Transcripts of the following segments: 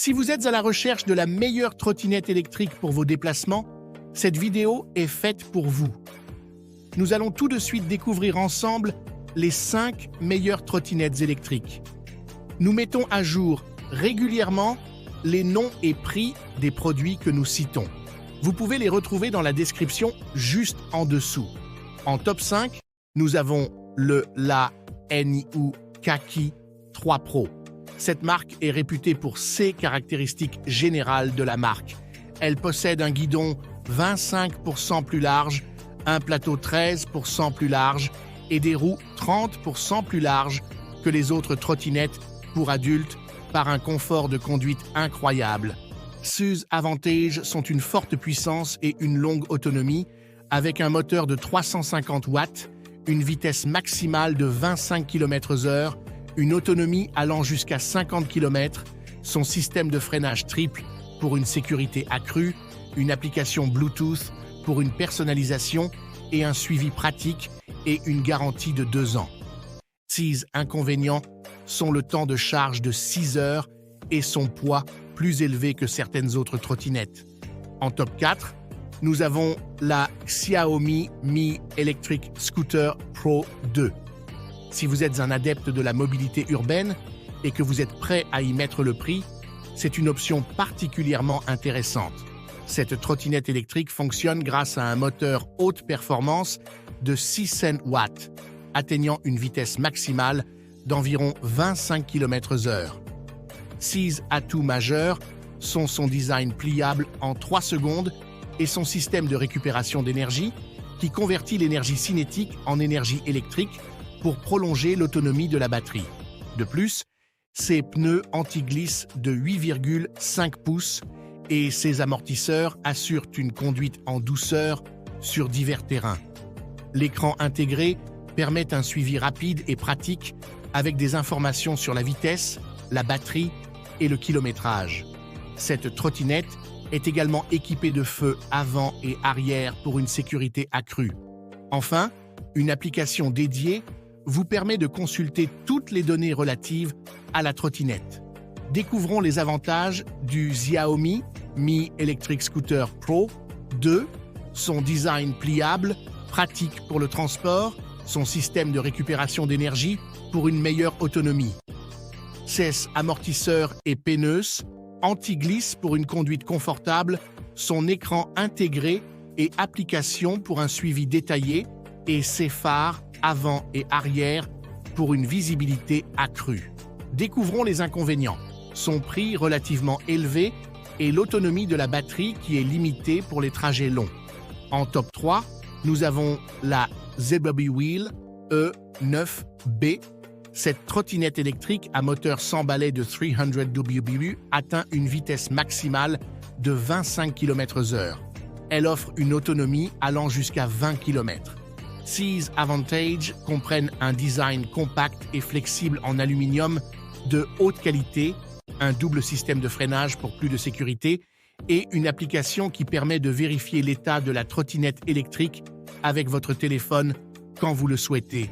Si vous êtes à la recherche de la meilleure trottinette électrique pour vos déplacements, cette vidéo est faite pour vous. Nous allons tout de suite découvrir ensemble les 5 meilleures trottinettes électriques. Nous mettons à jour régulièrement les noms et prix des produits que nous citons. Vous pouvez les retrouver dans la description juste en dessous. En top 5, nous avons la NIU Kaki 3 Pro. Cette marque est réputée pour ses caractéristiques générales de la marque. Elle possède un guidon 25% plus large, un plateau 13% plus large et des roues 30% plus larges que les autres trottinettes pour adultes par un confort de conduite incroyable. Ses avantages sont une forte puissance et une longue autonomie avec un moteur de 350 watts, une vitesse maximale de 25 km/h, une autonomie allant jusqu'à 50 km, son système de freinage triple pour une sécurité accrue, une application Bluetooth pour une personnalisation et un suivi pratique et une garantie de 2 ans. Ses inconvénients sont le temps de charge de 6 heures et son poids plus élevé que certaines autres trottinettes. En top 4, nous avons la Xiaomi Mi Electric Scooter Pro 2. Si vous êtes un adepte de la mobilité urbaine et que vous êtes prêt à y mettre le prix, c'est une option particulièrement intéressante. Cette trottinette électrique fonctionne grâce à un moteur haute performance de 600 watts, atteignant une vitesse maximale d'environ 25 km/h. 6 atouts majeurs sont son design pliable en 3 secondes et son système de récupération d'énergie qui convertit l'énergie cinétique en énergie électrique pour prolonger l'autonomie de la batterie. De plus, ses pneus anti-glisse de 8,5 pouces et ses amortisseurs assurent une conduite en douceur sur divers terrains. L'écran intégré permet un suivi rapide et pratique avec des informations sur la vitesse, la batterie et le kilométrage. Cette trottinette est également équipée de feux avant et arrière pour une sécurité accrue. Enfin, une application dédiée vous permet de consulter toutes les données relatives à la trottinette. Découvrons les avantages du Xiaomi Mi Electric Scooter Pro 2, son design pliable, pratique pour le transport, son système de récupération d'énergie pour une meilleure autonomie, ses amortisseurs et peineuses, anti-glisse pour une conduite confortable, son écran intégré et application pour un suivi détaillé et ses phares avant et arrière pour une visibilité accrue. Découvrons les inconvénients. Son prix relativement élevé et l'autonomie de la batterie qui est limitée pour les trajets longs. En top 3, nous avons la Zebaby Wheel E9B. Cette trottinette électrique à moteur sans balai de 300 WBU atteint une vitesse maximale de 25 km/h. Elle offre une autonomie allant jusqu'à 20 km. Ses avantages comprennent un design compact et flexible en aluminium de haute qualité, un double système de freinage pour plus de sécurité et une application qui permet de vérifier l'état de la trottinette électrique avec votre téléphone quand vous le souhaitez.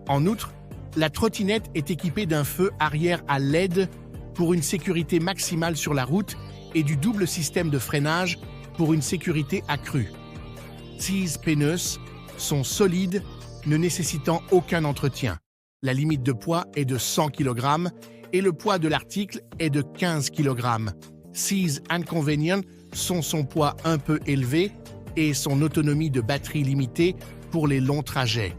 En outre, la trottinette est équipée d'un feu arrière à LED pour une sécurité maximale sur la route et du double système de freinage pour une sécurité accrue. Ses pneus sont solides, ne nécessitant aucun entretien. La limite de poids est de 100 kg et le poids de l'article est de 15 kg. Ses inconvénients sont son poids un peu élevé et son autonomie de batterie limitée pour les longs trajets.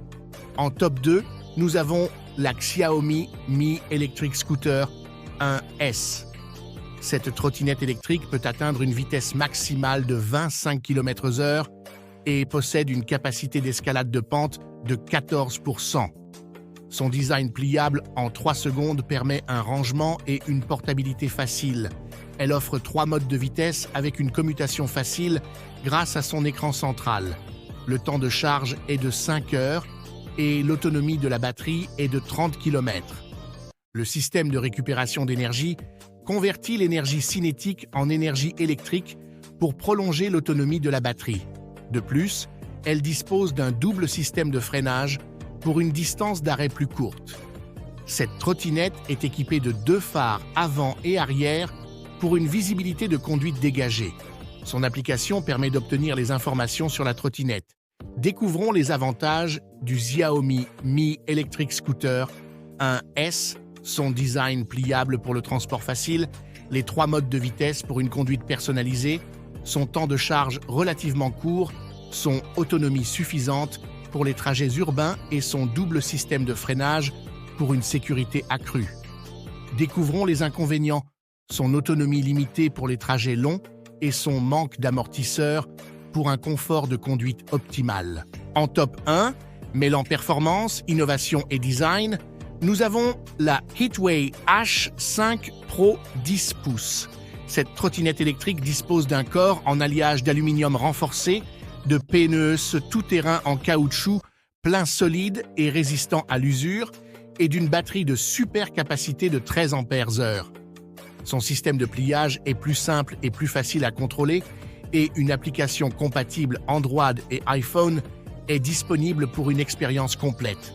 En top 2, nous avons la Xiaomi Mi Electric Scooter 1S. Cette trottinette électrique peut atteindre une vitesse maximale de 25 km/h et possède une capacité d'escalade de pente de 14%. Son design pliable en 3 secondes permet un rangement et une portabilité facile. Elle offre 3 modes de vitesse avec une commutation facile grâce à son écran central. Le temps de charge est de 5 heures et l'autonomie de la batterie est de 30 km. Le système de récupération d'énergie convertit l'énergie cinétique en énergie électrique pour prolonger l'autonomie de la batterie. De plus, elle dispose d'un double système de freinage pour une distance d'arrêt plus courte. Cette trottinette est équipée de 2 phares avant et arrière pour une visibilité de conduite dégagée. Son application permet d'obtenir les informations sur la trottinette. Découvrons les avantages du Xiaomi Mi Electric Scooter 1S, son design pliable pour le transport facile, les 3 modes de vitesse pour une conduite personnalisée, son temps de charge relativement court, son autonomie suffisante pour les trajets urbains et son double système de freinage pour une sécurité accrue. Découvrons les inconvénients, son autonomie limitée pour les trajets longs et son manque d'amortisseur pour un confort de conduite optimal. En top 1, mêlant performance, innovation et design, nous avons la Hitway H5 Pro 10 pouces. Cette trottinette électrique dispose d'un corps en alliage d'aluminium renforcé, de pneus tout-terrain en caoutchouc, plein solide et résistant à l'usure, et d'une batterie de super capacité de 13 ampères-heure. Son système de pliage est plus simple et plus facile à contrôler, et une application compatible Android et iPhone est disponible pour une expérience complète.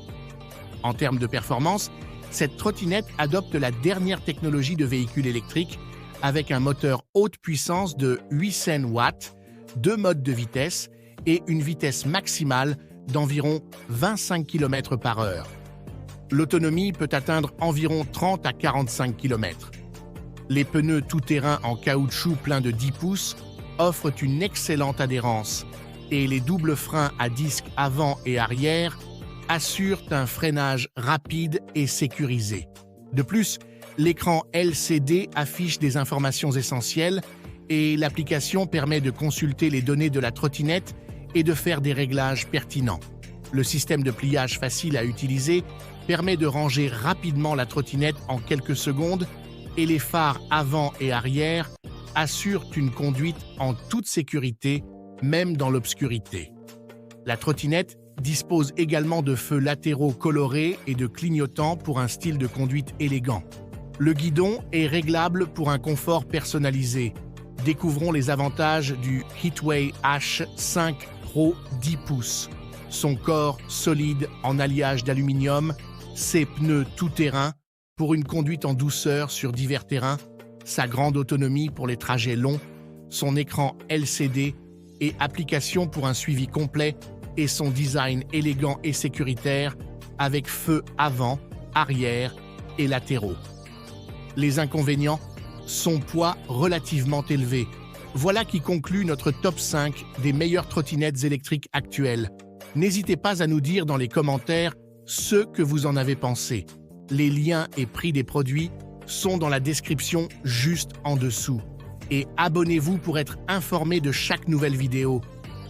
En termes de performance, cette trottinette adopte la dernière technologie de véhicule électrique avec un moteur haute puissance de 800 watts, 2 modes de vitesse et une vitesse maximale d'environ 25 km/h. L'autonomie peut atteindre environ 30 à 45 km. Les pneus tout-terrain en caoutchouc plein de 10 pouces offrent une excellente adhérence et les doubles freins à disque avant et arrière assurent un freinage rapide et sécurisé. De plus, l'écran LCD affiche des informations essentielles et l'application permet de consulter les données de la trottinette et de faire des réglages pertinents. Le système de pliage facile à utiliser permet de ranger rapidement la trottinette en quelques secondes et les phares avant et arrière assurent une conduite en toute sécurité, même dans l'obscurité. La trottinette dispose également de feux latéraux colorés et de clignotants pour un style de conduite élégant. Le guidon est réglable pour un confort personnalisé. Découvrons les avantages du Hitway H5 Pro 10 pouces. Son corps solide en alliage d'aluminium, ses pneus tout-terrain pour une conduite en douceur sur divers terrains, sa grande autonomie pour les trajets longs, son écran LCD et application pour un suivi complet et son design élégant et sécuritaire avec feux avant, arrière et latéraux. Les inconvénients, son poids relativement élevé. Voilà qui conclut notre top 5 des meilleures trottinettes électriques actuelles. N'hésitez pas à nous dire dans les commentaires ce que vous en avez pensé. Les liens et prix des produits sont dans la description juste en dessous. Et abonnez-vous pour être informé de chaque nouvelle vidéo.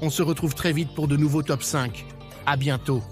On se retrouve très vite pour de nouveaux top 5. À bientôt.